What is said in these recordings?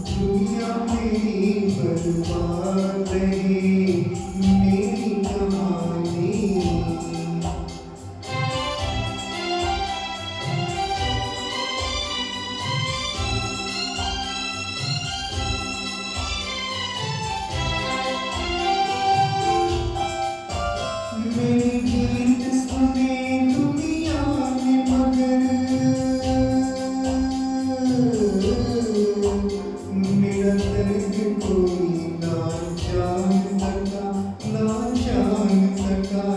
दुनिया मेरी बर्बाद रही मेरी कहानी। मेरी गीत सुने दुनिया में मगर मेरा दर्द कोई ना जान सका, ना जान सका।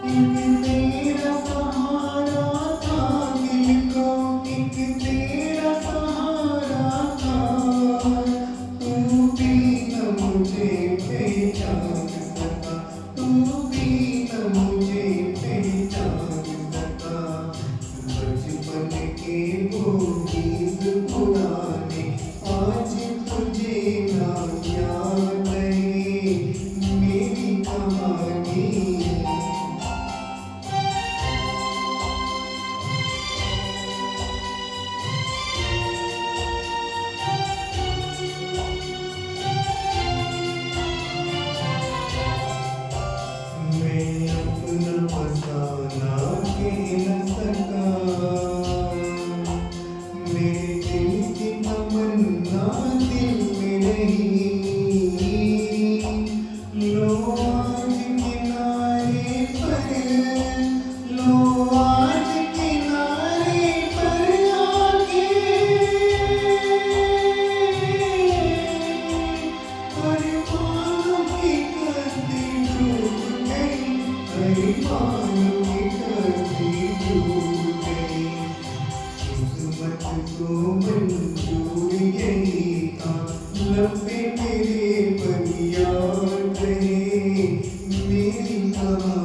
एक तेरा सहारा था दिल को, एक तेरा सहारा था। तू भी न मुझे पहचान सका, तू भी न मुझे पहचान सका। बचपन के वो गीत पुराने आज तुझे ना याद रहे मेरी कहानी। मैं अपना फसाना कह न सका, मेरे दिल की तमन्ना दिल में रही। लो आज किनारे पर, लो आज किनारे पर आके अरमानों की कश्ती डूब गई, अरमानों की कश्ती डूब गई। किस्मत को मंजूर यही था, लबे मेरे पर याद रहे मेरी कहानी।